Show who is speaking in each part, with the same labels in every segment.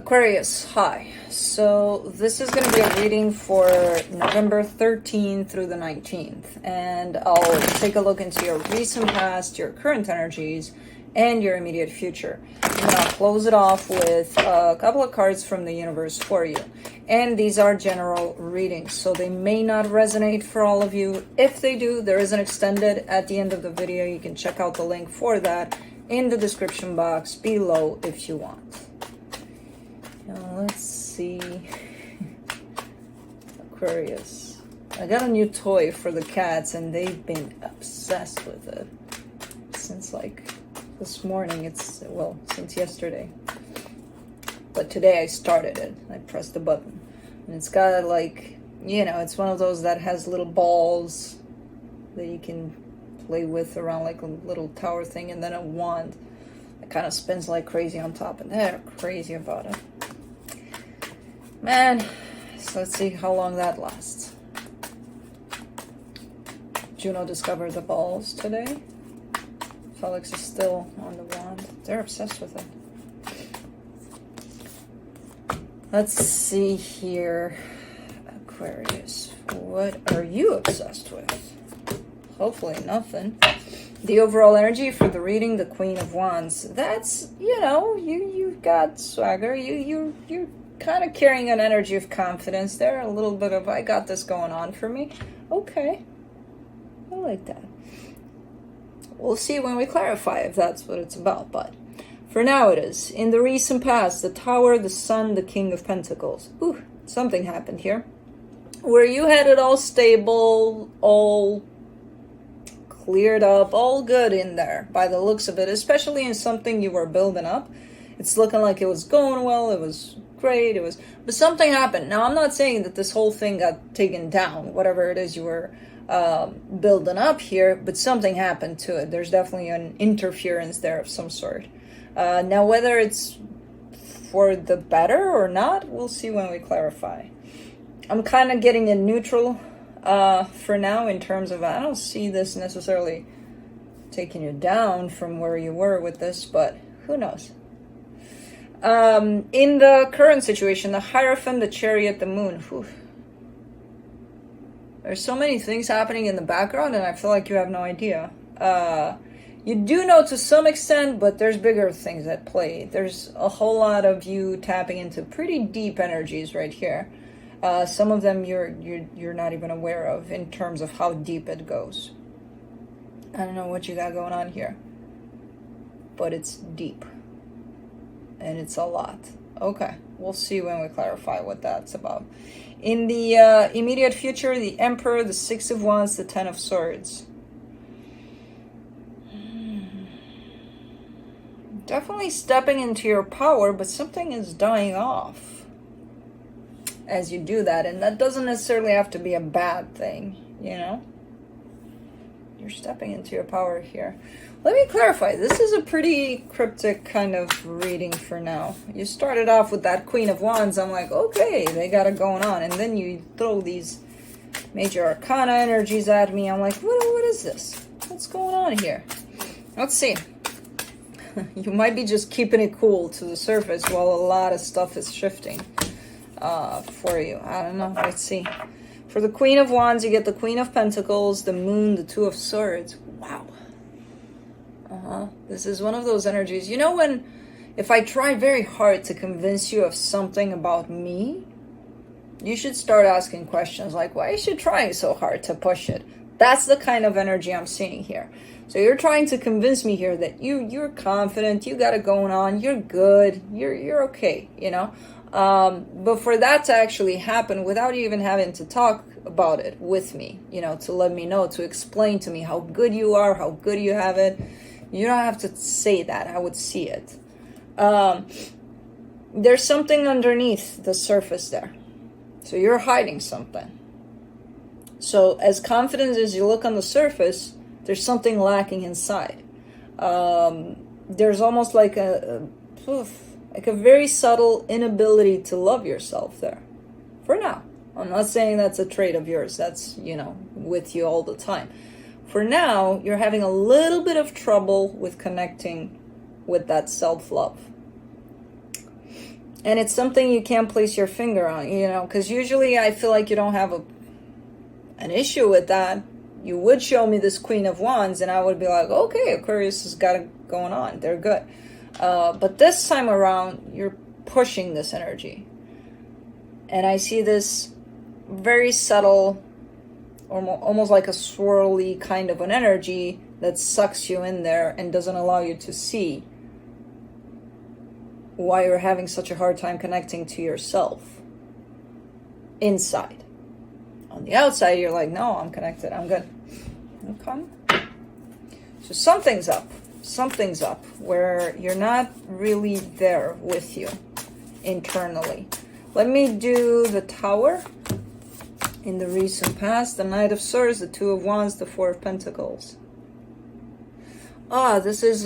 Speaker 1: Aquarius, hi. So this is going to be a reading for November 13th through the 19th. And I'll take a look into your recent past, your current energies, and your immediate future. And then I'll close it off with a couple of cards from the universe for you. And these are general readings, so they may not resonate for all of you. If they do, there is an extended at the end of the video. You can check out the link for that in the description box below if you want. Now let's see. Aquarius. I got a new toy for the cats and they've been obsessed with it since like this morning. Since yesterday. But today I started it. I pressed the button. And it's got like, it's one of those that has little balls that you can play with around like a little tower thing, and then a wand that kind of spins like crazy on top, and they're crazy about it. Man, so let's see how long that lasts. Juno discovered the balls today. Felix is still on the wand. They're obsessed with it. Let's see here. Aquarius, what are you obsessed with? Hopefully nothing. The overall energy for the reading, the Queen of Wands. That's, you've got swagger. You're kind of carrying an energy of confidence there. A little bit of, I got this going on for me. Okay. I like that. We'll see when we clarify if that's what it's about, but for now it is. In the recent past, the Tower, the Sun, the King of Pentacles. Ooh, something happened here. Where you had it all stable, all cleared up, all good in there by the looks of it, especially in something you were building up. It's looking like it was going well, it was great, but something happened. Now, I'm not saying that this whole thing got taken down, whatever it is you were building up here, but something happened to it. There's definitely an interference there of some sort. Now, whether it's for the better or not, we'll see when we clarify. I'm kind of getting a neutral for now in terms of, I don't see this necessarily taking you down from where you were with this, but who knows? In the current situation, the Hierophant, the Chariot, the Moon. Whew. There's so many things happening in the background and I feel like you have no idea. You do know to some extent, but there's bigger things at play. There's a whole lot of you tapping into pretty deep energies right here. Some of them you're not even aware of in terms of how deep it goes. I don't know what you got going on here, but it's deep. And it's a lot. Okay, we'll see when we clarify what that's about. In the immediate future, the Emperor, the Six of Wands, the Ten of Swords. Definitely stepping into your power, but something is dying off as you do that. And that doesn't necessarily have to be a bad thing, You're stepping into your power here. Let me clarify. This is a pretty cryptic kind of reading for now. You started off with that Queen of Wands. I'm like, okay, they got it going on. And then you throw these major arcana energies at me. I'm like, what is this? What's going on here? Let's see. You might be just keeping it cool to the surface while a lot of stuff is shifting for you. I don't know. Let's see. For the Queen of Wands, you get the Queen of Pentacles, the Moon, the Two of Swords. Wow. This is one of those energies. If I try very hard to convince you of something about me, you should start asking questions like, why is she trying so hard to push it? That's the kind of energy I'm seeing here. So you're trying to convince me here that you're confident, you got it going on, you're good, you're okay, But for that to actually happen without even having to talk about it with me, to let me know, to explain to me how good you are, how good you have it, you don't have to say that. I would see it. There's something underneath the surface there. So you're hiding something. So as confident as you look on the surface, there's something lacking inside. There's almost like a very subtle inability to love yourself there. For now. I'm not saying that's a trait of yours. That's, with you all the time. For now, you're having a little bit of trouble with connecting with that self-love. And it's something you can't place your finger on, you know, because usually I feel like you don't have an issue with that. You would show me this Queen of Wands and I would be like, okay, Aquarius has got it going on. They're good. But this time around, you're pushing this energy. And I see this very subtle, almost like a swirly kind of an energy that sucks you in there and doesn't allow you to see why you're having such a hard time connecting to yourself inside. On the outside, you're like, no, I'm connected, I'm good. Okay. So something's up. Something's up where you're not really there with you internally. Let me do the Tower in the recent past, the Knight of Swords, the Two of Wands, the Four of Pentacles. This is,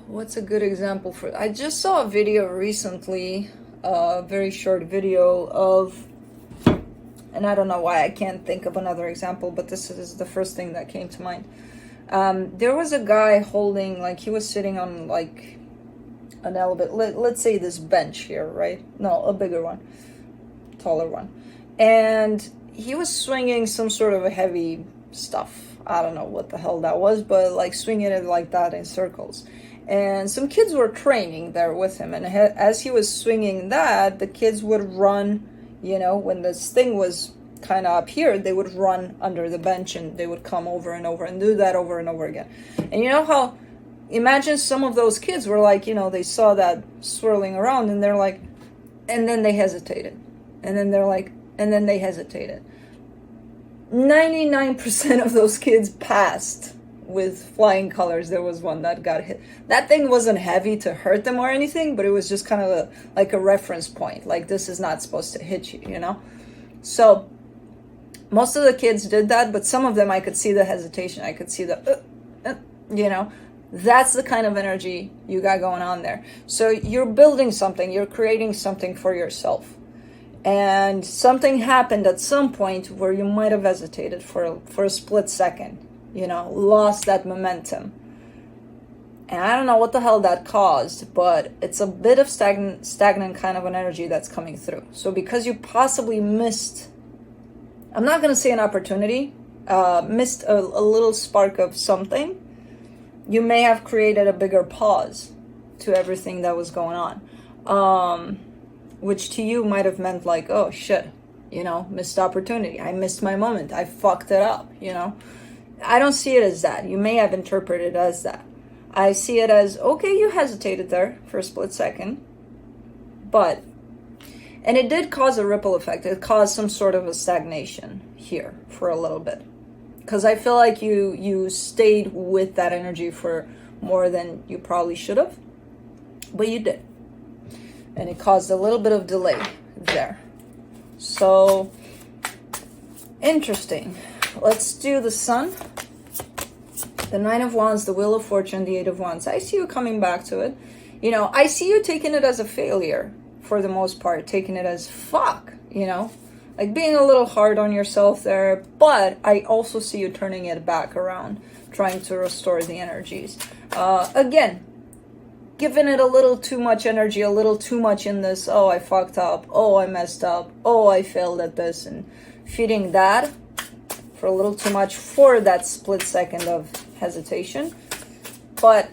Speaker 1: what's a good example for, I just saw a video recently, a very short video of, and I don't know why I can't think of another example, but this is the first thing that came to mind. There was a guy holding, like, he was sitting on, like, an elevator, let's say this bench here, right? No, a bigger one, taller one. And he was swinging some sort of a heavy stuff. I don't know what the hell that was, but like swinging it like that in circles. And some kids were training there with him. And as he was swinging that, the kids would run, you know, when this thing was kind of up here, they would run under the bench and they would come over and over and do that over and over again. And you know how, imagine some of those kids were like, you know, they saw that swirling around and they're like, and then they hesitated. And then they're like, and then they hesitated. 99% of those kids passed with flying colors. There was one that got hit. That thing wasn't heavy to hurt them or anything, but it was just kind of like a reference point. Like, this is not supposed to hit you, you know? So most of the kids did that, but some of them I could see the hesitation. I could see the, you know? That's the kind of energy you got going on there. So you're building something, you're creating something for yourself. And something happened at some point where you might have hesitated for a split second, you know, lost that momentum. And I don't know what the hell that caused, but it's a bit of stagnant kind of an energy that's coming through. So because you possibly missed, I'm not going to say an opportunity, missed a little spark of something, you may have created a bigger pause to everything that was going on, which to you might have meant like, oh shit, you know, missed opportunity. I missed my moment. I fucked it up, you know. I don't see it as that. You may have interpreted it as that. I see it as, okay, you hesitated there for a split second, but, and it did cause a ripple effect. It caused some sort of a stagnation here for a little bit. Because I feel like you stayed with that energy for more than you probably should have. But you did. And it caused a little bit of delay there. So, interesting. Let's do the Sun. The Nine of Wands, the Wheel of Fortune, the Eight of Wands. I see you coming back to it. You know, I see you taking it as a failure for the most part. Taking it as fuck, you know. Like being a little hard on yourself there, but I also see you turning it back around, trying to restore the energies. Again, giving it a little too much energy, a little too much in this, oh, I fucked up, oh, I messed up, oh, I failed at this, and feeding that for a little too much for that split second of hesitation. But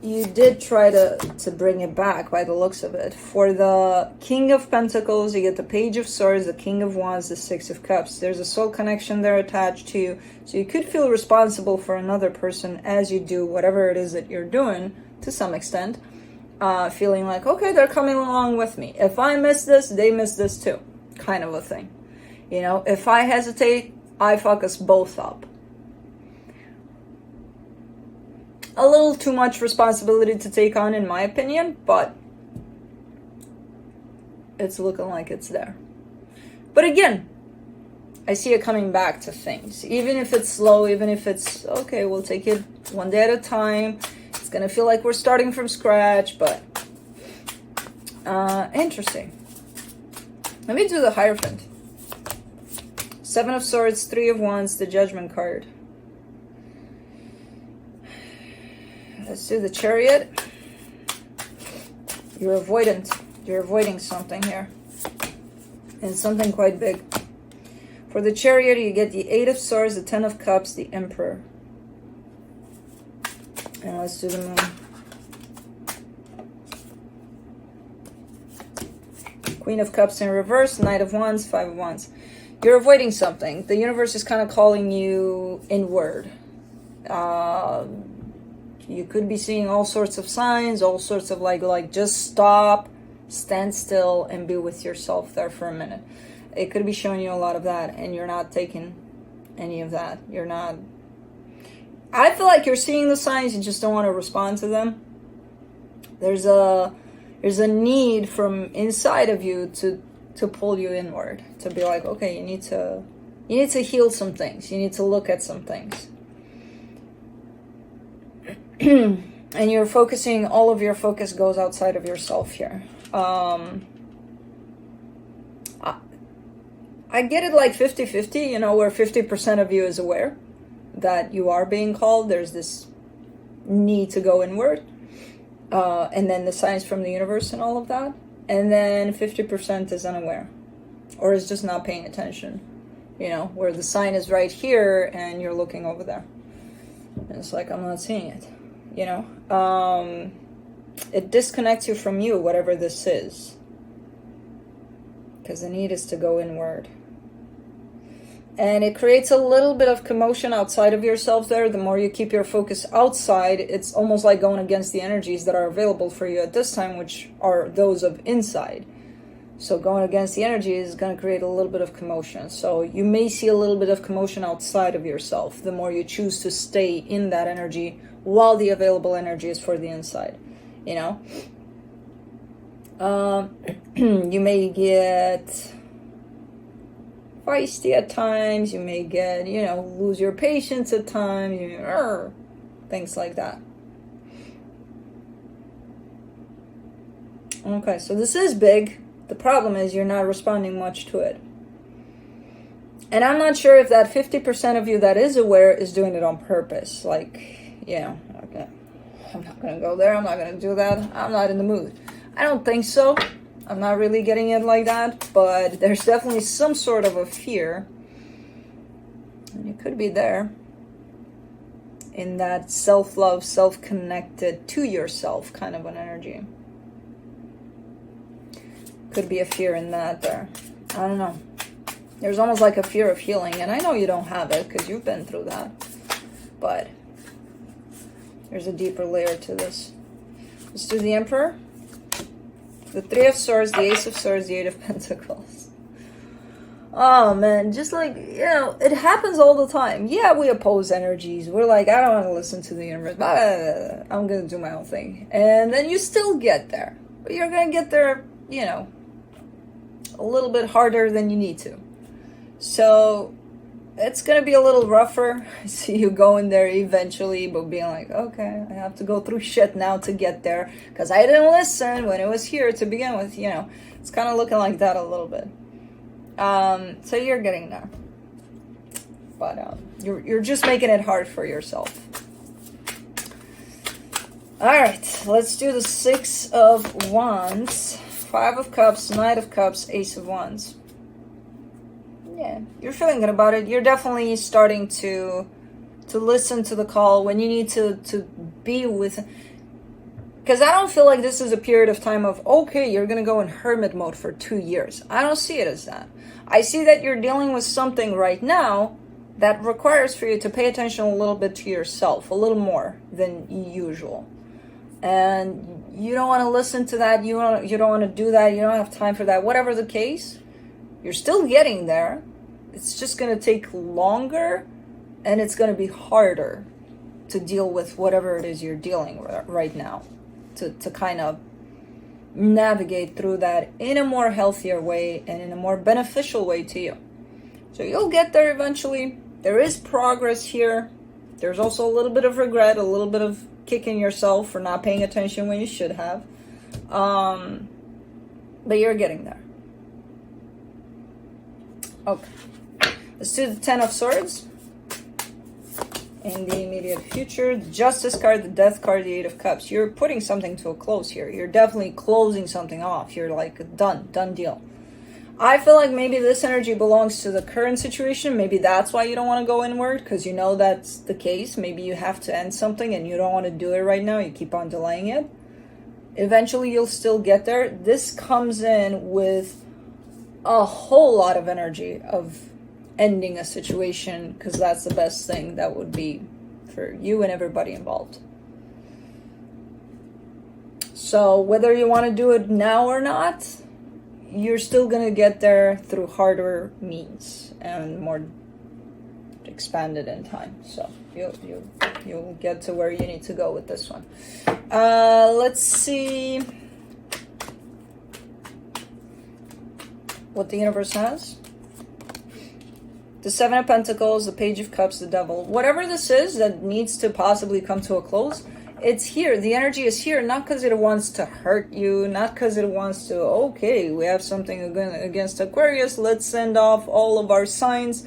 Speaker 1: you did try to bring it back by the looks of it. For the King of Pentacles, you get the Page of Swords, the King of Wands, the Six of Cups. There's a soul connection there attached to you. So you could feel responsible for another person as you do whatever it is that you're doing to some extent. Feeling like, okay, they're coming along with me. If I miss this, they miss this too. Kind of a thing. You know, if I hesitate, I fuck us both up. A little too much responsibility to take on, in my opinion, but it's looking like it's there. But again, I see it coming back to things. Even if it's slow, even if it's, okay, we'll take it one day at a time. It's going to feel like we're starting from scratch, but interesting. Let me do the Hierophant. Seven of Swords, Three of Wands, the Judgment card. Let's do the Chariot. You're avoidant. You're avoiding something here. And something quite big. For the Chariot, you get the 8 of Swords, the 10 of Cups, the Emperor. And let's do the Moon. Queen of Cups in reverse, Knight of Wands, 5 of Wands. You're avoiding something. The universe is kind of calling you inward. You could be seeing all sorts of signs, all sorts of like just stop, stand still, and be with yourself there for a minute. It could be showing you a lot of that, and you're not taking any of that. You're not. I feel like you're seeing the signs, you just don't want to respond to them. There's a need from inside of you to pull you inward, to be like, okay, you need to heal some things. You need to look at some things. And you're focusing, all of your focus goes outside of yourself here. I get it like 50-50, you know, where 50% of you is aware that you are being called. There's this need to go inward. And then the signs from the universe and all of that. And then 50% is unaware. Or is just not paying attention. You know, where the sign is right here and you're looking over there. And it's like, I'm not seeing it. You know? It disconnects you from you, whatever this is. Because the need is to go inward. And it creates a little bit of commotion outside of yourself there. The more you keep your focus outside, it's almost like going against the energies that are available for you at this time, which are those of inside. So going against the energy is going to create a little bit of commotion. So you may see a little bit of commotion outside of yourself, the more you choose to stay in that energy while the available energy is for the inside, you know? You may get feisty at times, you may get, you know, lose your patience at times, things like that. Okay, so this is big. The problem is you're not responding much to it. And I'm not sure if that 50% of you that is aware is doing it on purpose. Like, you know, okay, I'm not going to go there, I'm not going to do that, I'm not in the mood. I don't think so. I'm not really getting it like that, but there's definitely some sort of a fear. And it could be there. In that self-love, self-connected to yourself kind of an energy. Could be a fear in that there. I don't know. There's almost like a fear of healing. And I know you don't have it because you've been through that. But there's a deeper layer to this. Let's do the Emperor. The 3 of Swords, the Ace of Swords, the 8 of Pentacles. Oh man, just like, you know, it happens all the time. Yeah, we oppose energies. We're like, I don't want to listen to the universe. I'm going to do my own thing. And then you still get there. But you're going to get there, you know, a little bit harder than you need to. So it's going to be a little rougher. I see you going there eventually, but being like, okay, I have to go through shit now to get there because I didn't listen when it was here to begin with, you know. It's kind of looking like that a little bit. So you're getting there. But you're just making it hard for yourself. All right, let's do the 6 of Wands, 5 of Cups, Knight of Cups, Ace of Wands. Yeah, you're feeling good about it. You're definitely starting to listen to the call when you need to be with. Because I don't feel like this is a period of time of, okay, you're going to go in hermit mode for 2 years. I don't see it as that. I see that you're dealing with something right now that requires for you to pay attention a little bit to yourself, a little more than usual. And you don't want to listen to that. You don't want to do that. You don't have time for that. Whatever the case, you're still getting there. It's just going to take longer and it's going to be harder to deal with whatever it is you're dealing with right now. To kind of navigate through that in a more healthier way and in a more beneficial way to you. So you'll get there eventually. There is progress here. There's also a little bit of regret, a little bit of kicking yourself for not paying attention when you should have. But you're getting there. Okay. Let's do the 10 of Swords. in the immediate future. The Justice card, the Death card, the Eight of Cups. You're putting something to a close here. You're definitely closing something off. You're like, done deal. I feel like maybe this energy belongs to the current situation. Maybe that's why you don't want to go inward, because you know that's the case. Maybe you have to end something and you don't want to do it right now. You keep on delaying it. Eventually, you'll still get there. This comes in with a whole lot of energy of ending a situation, because that's the best thing that would be for you and everybody involved. So whether you want to do it now or not, you're still going to get there through harder means and more expanded in time. So you'll get to where you need to go with this one. Let's see what the universe has. The Seven of Pentacles, the Page of Cups, the Devil. Whatever this is that needs to possibly come to a close, it's here. The energy is here, not because it wants to hurt you, not because it wants to, okay, we have something against Aquarius, let's send off all of our signs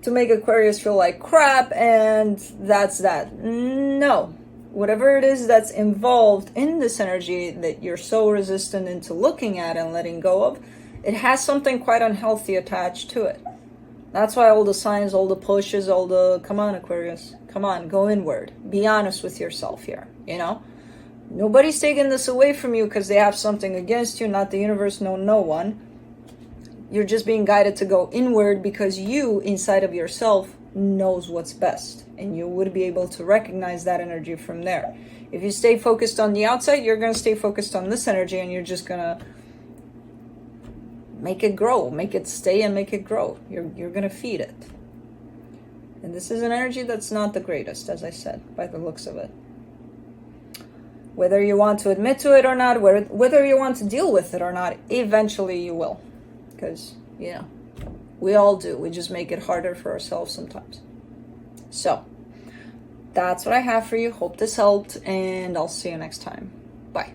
Speaker 1: to make Aquarius feel like crap, and that's that. No. Whatever it is that's involved in this energy that you're so resistant into looking at and letting go of, it has something quite unhealthy attached to it. That's why all the signs, all the pushes, all the, come on, Aquarius, come on, go inward. Be honest with yourself here, you know? Nobody's taking this away from you because they have something against you, not the universe, no one. You're just being guided to go inward because you, inside of yourself, knows what's best. And you would be able to recognize that energy from there. If you stay focused on the outside, you're going to stay focused on this energy, and you're just going to make it grow, make it stay and make it grow. You're going to feed it. And this is an energy that's not the greatest, as I said, by the looks of it. Whether you want to admit to it or not, whether you want to deal with it or not, eventually you will. Because, you know, we all do. We just make it harder for ourselves sometimes. So, that's what I have for you. Hope this helped, and I'll see you next time. Bye.